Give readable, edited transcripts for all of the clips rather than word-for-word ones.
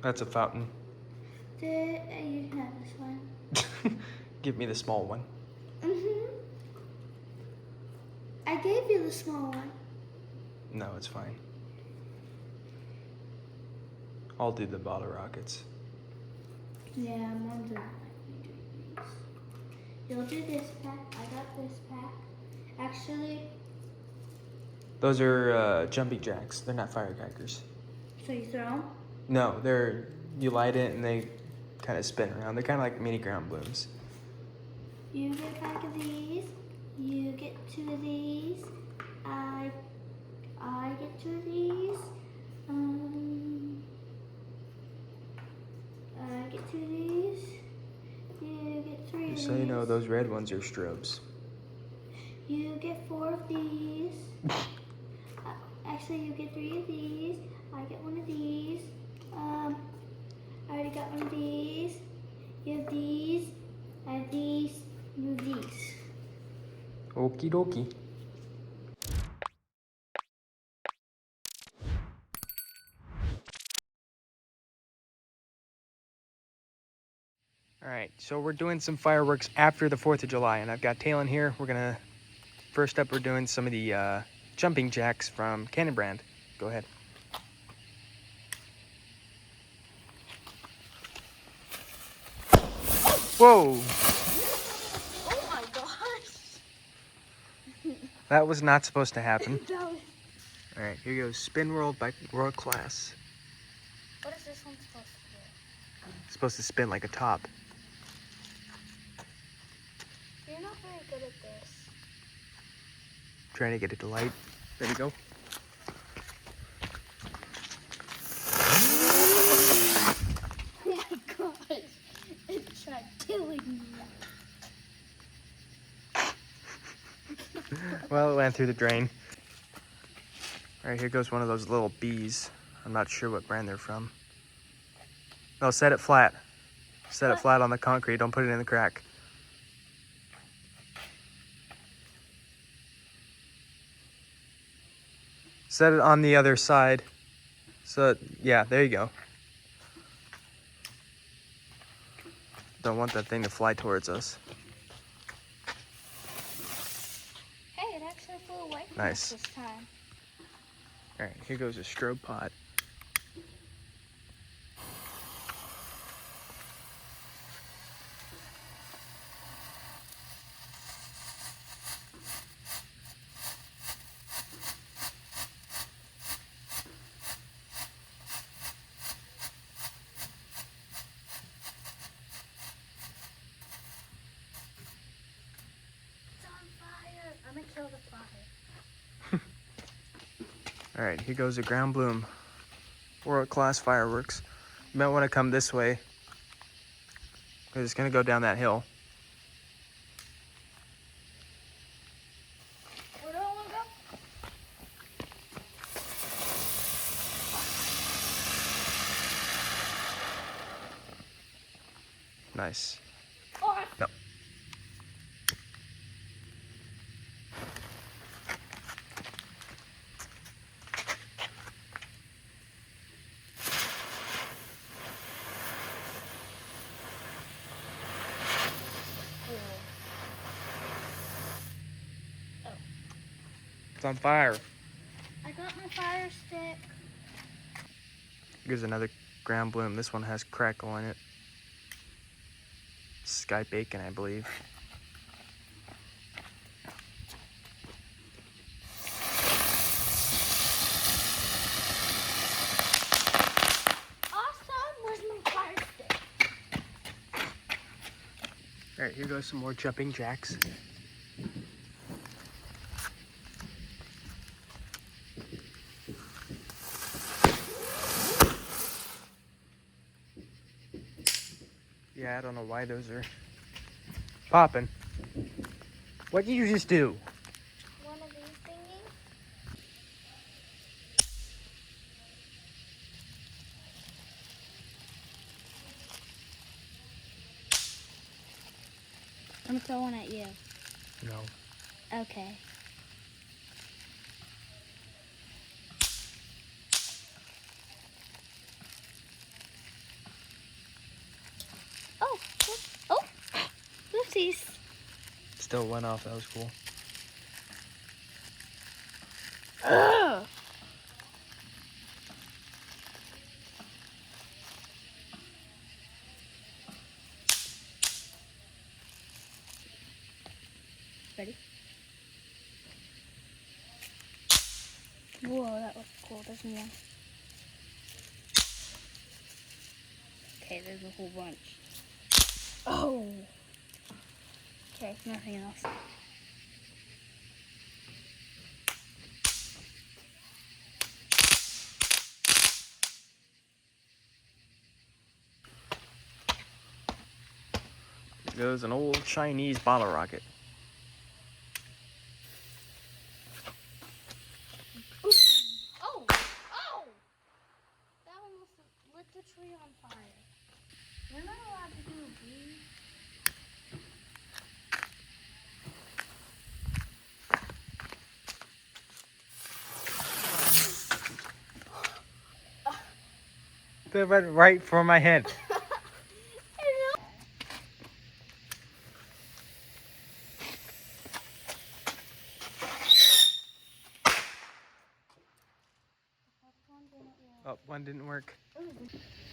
That's a fountain. You can have this one. Give me the small one. I gave you the small one. No, it's fine. I'll do the bottle rockets. Yeah, Mom doesn't like me doing these. You'll do this pack. I got this pack. Actually, Those are jumping jacks. They're not firecrackers. so you throw them? No, you light it and they kind of spin around. They're kind of like mini ground blooms. You get a pack of these. You get 2 of these. I get 2 of these. I get 2 of these. You get 3 of these. Just so you know, those red ones are strobes. You get 4 of these. Actually, you get 3 of these. I get 1 of these. I already got 1 of these. You have these. I have these. You have these. Okie dokie. All right, so we're doing some fireworks after the 4th of July, and I've got Talon here. First up, we're doing some of the jumping jacks from Cannon Brand. Go ahead. Whoa! Oh my gosh! That was not supposed to happen. That was... All right, here goes Spin World by World Class. What is this one supposed to do? It's supposed to spin like a top. You're not very good at this. Trying to get it to light. There we go. Oh my gosh! It tried killing me. Well, it went through the drain. All right, here goes one of those little bees. I'm not sure what brand they're from. No, set it flat. Set it flat on the concrete. Don't put it in the crack. Set it on the other side. So, yeah, there you go. Don't want that thing to fly towards us. Hey, it actually flew away from Nice. us this time. All right, here goes a strobe pot. It's on fire! I'm gonna kill the fire. All right, here goes a ground bloom. World Class fireworks. You might want to come this way, because it's going to go down that hill. Where do I want to go? Nice. Oh, No. It's on fire. I got my fire stick. Here's another ground bloom. This one has crackle in it. Sky bacon, I believe. Awesome! Where's my fire stick? All right, here goes some more jumping jacks. Yeah, I don't know why those are popping. What did you just do? One of these thingies? I'm gonna throw one at you. No. Okay. Whoopsies. Still went off. That was cool. Ugh. Ready? Whoa, that looks cool, doesn't it? Okay, there's a whole bunch. Oh! Okay, nothing else. Here goes an old Chinese bottle rocket. Ooh. Oh! Oh! That almost lit the tree on fire. You're not allowed to do a breeze. That went right for my head. Oh, one didn't work.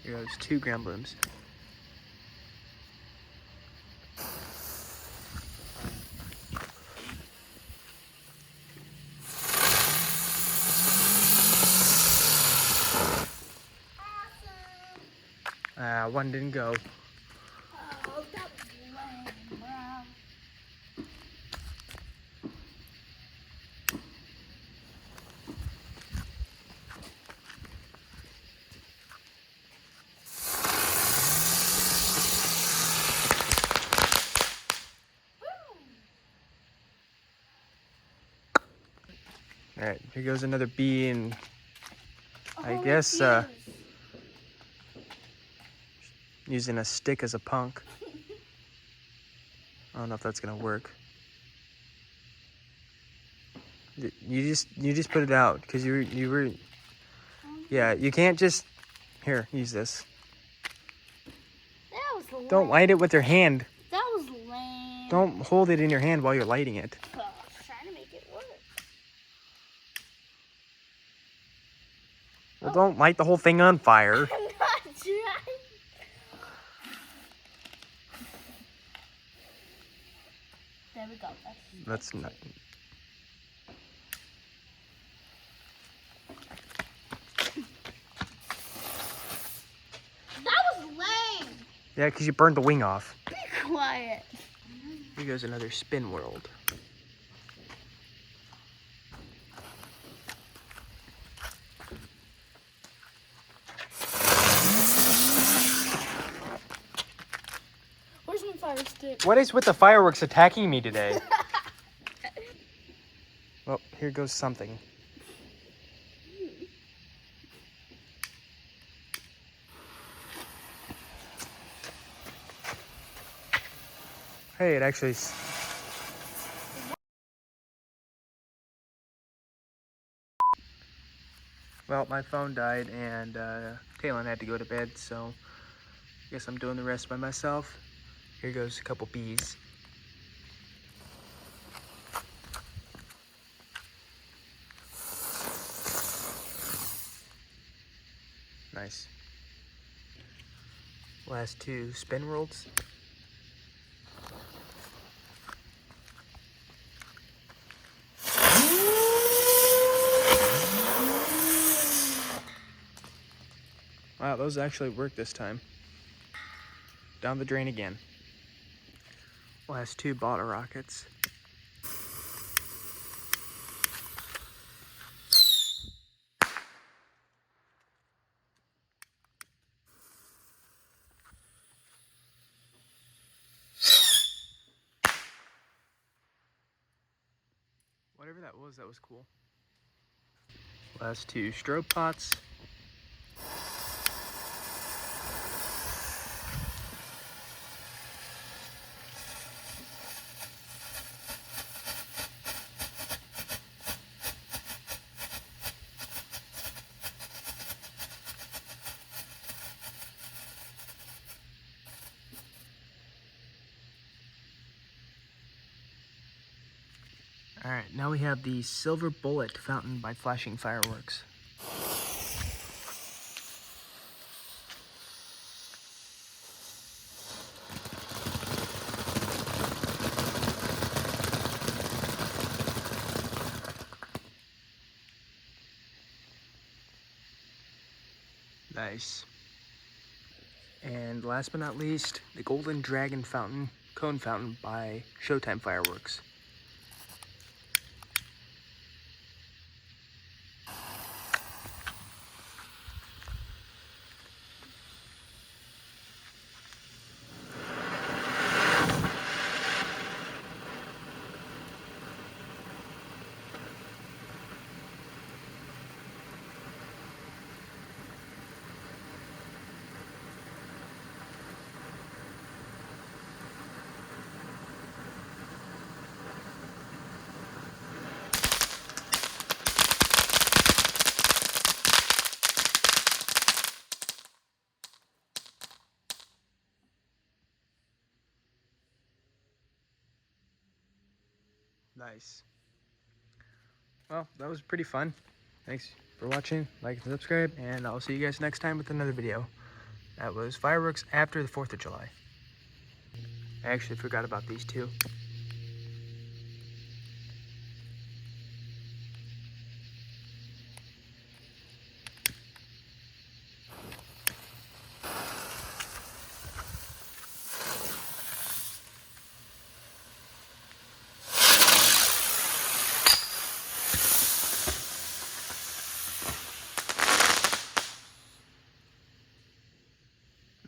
Here goes 2 ground blooms. One didn't go. Oh, that was lame, bro. Alright, here goes another bee, and I Oh, guess fuse. using a stick as a punk. I don't know if that's gonna work. You just put it out because you were yeah, you can't just here, use this. That was lame. Don't light it with your hand. That was lame. Don't hold it in your hand while you're lighting it. Oh, I was trying to make it work. Well, don't light the whole thing on fire. I'm not trying. There we go. That's not. That was lame. Yeah, because you burned the wing off. Be quiet. Here goes another spin world. Where's my fire stick? What is with the fireworks attacking me today? Well, here goes something. Hey, it actually... Well, my phone died and Taylor had to go to bed, so I guess I'm doing the rest by myself. Here goes a couple bees. Nice. Last 2 spin worlds. Wow, those actually worked this time. Down the drain again. Last 2 bottle rockets. Whatever that was cool. Last 2 strobe pots. All right, now we have the silver bullet fountain by flashing fireworks. Nice. And last but not least, the Golden Dragon Fountain, Cone Fountain by Showtime Fireworks. Nice. Well, that was pretty fun. Thanks for watching, like and subscribe, and I'll see you guys next time with another video. That was fireworks after the 4th of July. I actually forgot about these two.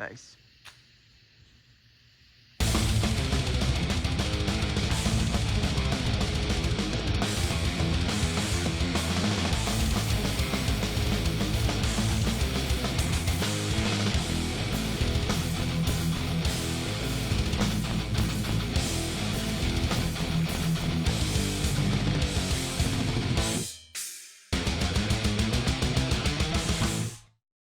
Nice.